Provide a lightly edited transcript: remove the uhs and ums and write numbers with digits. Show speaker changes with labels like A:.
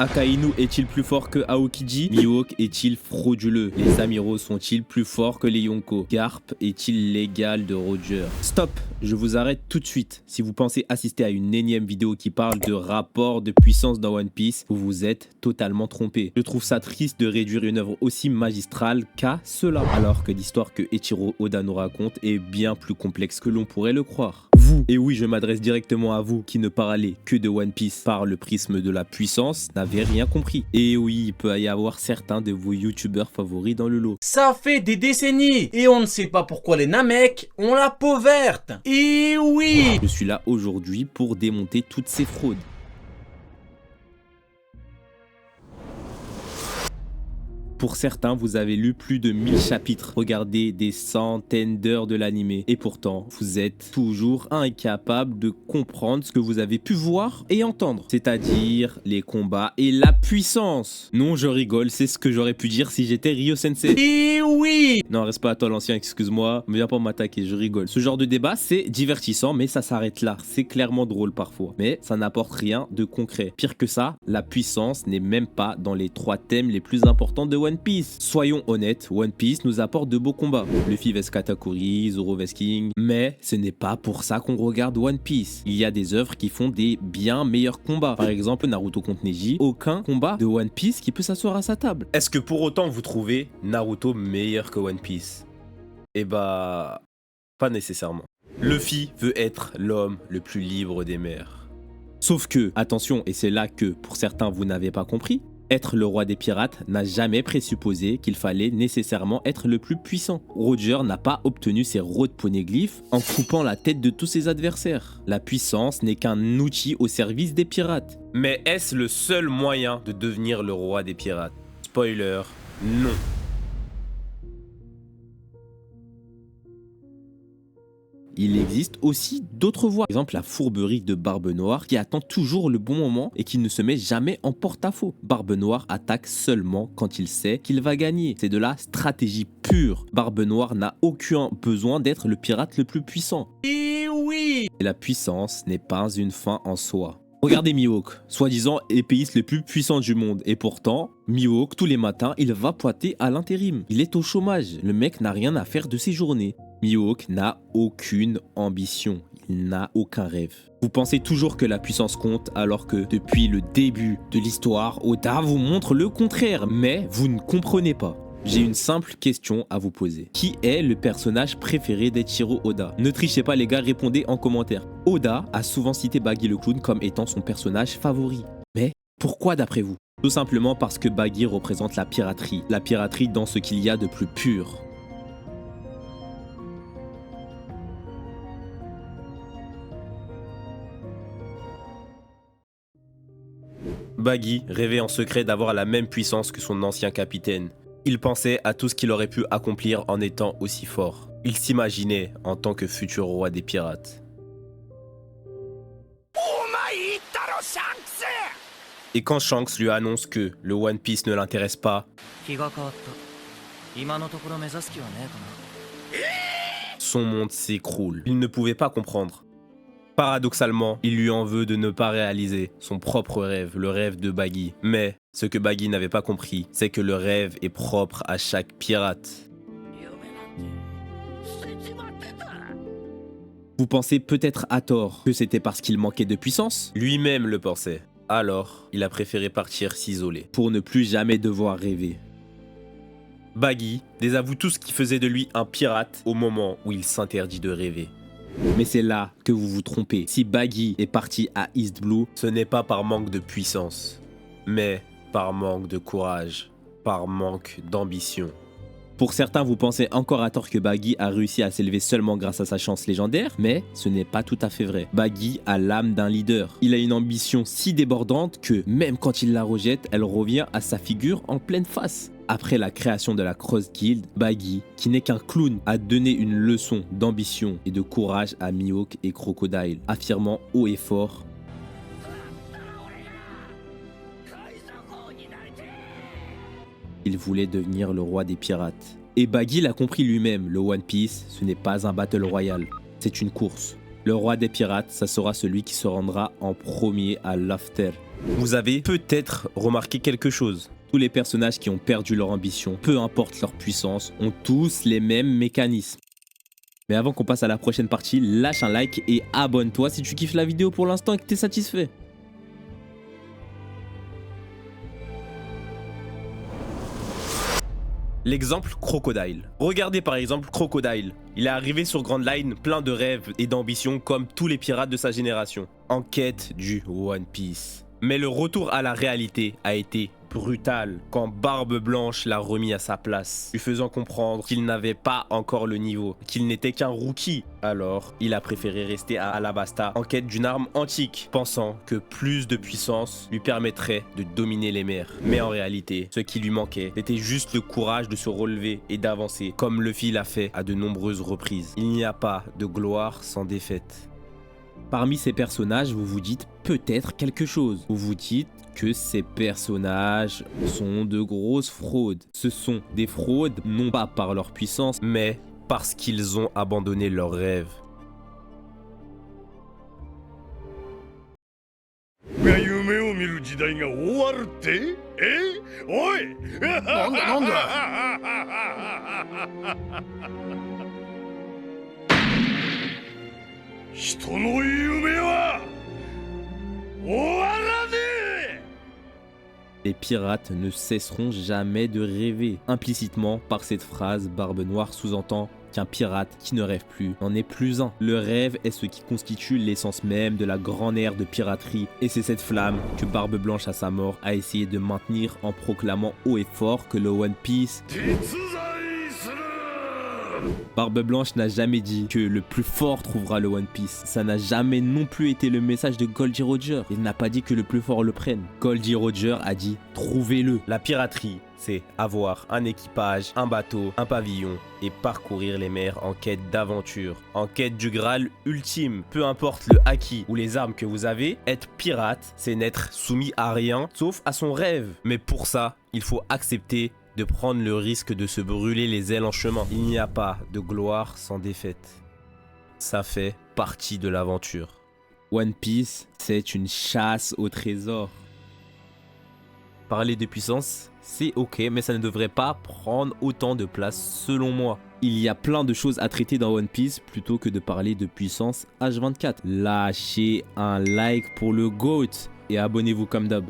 A: Akainu est-il plus fort que Aokiji? Mihawk est-il frauduleux? Les Amiraux sont-ils plus forts que les Yonko? Garp est-il l'égal de Roger? Stop! Je vous arrête tout de suite. Si vous pensez assister à une énième vidéo qui parle de rapport de puissance dans One Piece, vous vous êtes totalement trompé. Je trouve ça triste de réduire une œuvre aussi magistrale qu'à cela, alors que l'histoire que Eiichiro Oda nous raconte est bien plus complexe que l'on pourrait le croire. Vous, et oui je m'adresse directement à vous qui ne parlez que de One Piece par le prisme de la puissance, n'avez rien compris. Et oui, il peut y avoir certains de vos youtubeurs favoris dans le lot.
B: Ça fait des décennies et on ne sait pas pourquoi les Namek ont la peau verte. Et oui!
A: Je suis là aujourd'hui pour démonter toutes ces fraudes. Pour certains, vous avez lu plus de 1000 chapitres, regardé des centaines d'heures de l'animé, et pourtant, vous êtes toujours incapable de comprendre ce que vous avez pu voir et entendre, c'est-à-dire les combats et la puissance. Non, je rigole, c'est ce que j'aurais pu dire si j'étais Ryo Sensei.
B: Et oui!
A: Non, reste pas à toi l'ancien, excuse-moi, viens pas m'attaquer, je rigole. Ce genre de débat, c'est divertissant, mais ça s'arrête là. C'est clairement drôle parfois, mais ça n'apporte rien de concret. Pire que ça, la puissance n'est même pas dans les 3 thèmes les plus importants de One Piece. Soyons honnêtes, One Piece nous apporte de beaux combats. Luffy vs Katakuri, Zoro vs King, mais ce n'est pas pour ça qu'on regarde One Piece. Il y a des œuvres qui font des bien meilleurs combats. Par exemple, Naruto contre Neji, aucun combat de One Piece qui peut s'asseoir à sa table. Est-ce que pour autant vous trouvez Naruto meilleur que One Piece? Eh bah, pas nécessairement. Luffy veut être l'homme le plus libre des mers. Sauf que, attention, et c'est là que, pour certains, vous n'avez pas compris, être le roi des pirates n'a jamais présupposé qu'il fallait nécessairement être le plus puissant. Roger n'a pas obtenu ses road poneglyphes en coupant la tête de tous ses adversaires. La puissance n'est qu'un outil au service des pirates. Mais est-ce le seul moyen de devenir le roi des pirates? Spoiler, non. Il existe aussi d'autres voies. Par exemple, la fourberie de Barbe Noire qui attend toujours le bon moment et qui ne se met jamais en porte-à-faux. Barbe Noire attaque seulement quand il sait qu'il va gagner. C'est de la stratégie pure. Barbe Noire n'a aucun besoin d'être le pirate le plus puissant.
B: Et oui!
A: Et la puissance n'est pas une fin en soi. Regardez Mihawk, soi-disant épéiste le plus puissant du monde. Et pourtant, Mihawk, tous les matins, il va poiter à l'intérim. Il est au chômage. Le mec n'a rien à faire de ses journées. Mihawk n'a aucune ambition. Il n'a aucun rêve. Vous pensez toujours que la puissance compte alors que depuis le début de l'histoire, Oda vous montre le contraire. Mais vous ne comprenez pas. J'ai une simple question à vous poser. Qui est le personnage préféré d'Eiichiro Oda? Ne trichez pas les gars, répondez en commentaire. Oda a souvent cité Baggy le clown comme étant son personnage favori. Mais pourquoi d'après vous? Tout simplement parce que Baggy représente la piraterie. La piraterie dans ce qu'il y a de plus pur. Baggy rêvait en secret d'avoir la même puissance que son ancien capitaine. Il pensait à tout ce qu'il aurait pu accomplir en étant aussi fort. Il s'imaginait en tant que futur roi des pirates. Et quand Shanks lui annonce que le One Piece ne l'intéresse pas, son monde s'écroule. Il ne pouvait pas comprendre. Paradoxalement, il lui en veut de ne pas réaliser son propre rêve, le rêve de Baggy. Mais ce que Baggy n'avait pas compris, c'est que le rêve est propre à chaque pirate. Vous pensez peut-être à tort que c'était parce qu'il manquait de puissance? Lui-même le pensait. Alors, il a préféré partir s'isoler, pour ne plus jamais devoir rêver. Baggy désavoue tout ce qui faisait de lui un pirate au moment où il s'interdit de rêver. Mais c'est là que vous vous trompez. Si Baggy est parti à East Blue, ce n'est pas par manque de puissance, mais par manque de courage, par manque d'ambition. Pour certains, vous pensez encore à tort que Baggy a réussi à s'élever seulement grâce à sa chance légendaire, mais ce n'est pas tout à fait vrai. Baggy a l'âme d'un leader. Il a une ambition si débordante que, même quand il la rejette, elle revient à sa figure en pleine face. Après la création de la Cross Guild, Baggy, qui n'est qu'un clown, a donné une leçon d'ambition et de courage à Mihawk et Crocodile, affirmant haut et fort qu'il voulait devenir le roi des pirates. Et Baggy l'a compris lui-même, le One Piece, ce n'est pas un battle royal, c'est une course. Le roi des pirates, ça sera celui qui se rendra en premier à l'After. Vous avez peut-être remarqué quelque chose. Tous les personnages qui ont perdu leur ambition, peu importe leur puissance, ont tous les mêmes mécanismes. Mais avant qu'on passe à la prochaine partie, lâche un like et abonne-toi si tu kiffes la vidéo pour l'instant et que tu es satisfait. L'exemple Crocodile. Regardez par exemple Crocodile. Il est arrivé sur Grand Line plein de rêves et d'ambitions comme tous les pirates de sa génération, en quête du One Piece. Mais le retour à la réalité a été brutal quand Barbe Blanche l'a remis à sa place, lui faisant comprendre qu'il n'avait pas encore le niveau, qu'il n'était qu'un rookie. Alors, il a préféré rester à Alabasta en quête d'une arme antique, pensant que plus de puissance lui permettrait de dominer les mers. Mais en réalité, ce qui lui manquait, c'était juste le courage de se relever et d'avancer, comme Luffy l'a fait à de nombreuses reprises. Il n'y a pas de gloire sans défaite. Parmi ces personnages, vous vous dites peut-être quelque chose. Vous vous dites que ces personnages sont de grosses fraudes. Ce sont des fraudes non pas par leur puissance, mais parce qu'ils ont abandonné leurs rêves. Les pirates ne cesseront jamais de rêver. Implicitement, par cette phrase, Barbe Noire sous-entend qu'un pirate qui ne rêve plus n'en est plus un. Le rêve est ce qui constitue l'essence même de la grande ère de piraterie, et c'est cette flamme que Barbe Blanche à sa mort a essayé de maintenir en proclamant haut et fort que le One Piece... Barbe Blanche n'a jamais dit que le plus fort trouvera le One Piece. Ça n'a jamais non plus été le message de Goldie Roger. Il n'a pas dit que le plus fort le prenne. Goldie Roger a dit trouvez-le. La piraterie, c'est avoir un équipage, un bateau, un pavillon et parcourir les mers en quête d'aventure, en quête du Graal ultime. Peu importe le haki ou les armes que vous avez, être pirate, c'est n'être soumis à rien sauf à son rêve. Mais pour ça, il faut accepter de prendre le risque de se brûler les ailes en chemin. Il n'y a pas de gloire sans défaite. Ça fait partie de l'aventure. One Piece, c'est une chasse au trésor. Parler de puissance, c'est ok, mais ça ne devrait pas prendre autant de place selon moi. Il y a plein de choses à traiter dans One Piece plutôt que de parler de puissance H24. Lâchez un like pour le GOAT et abonnez-vous comme d'hab.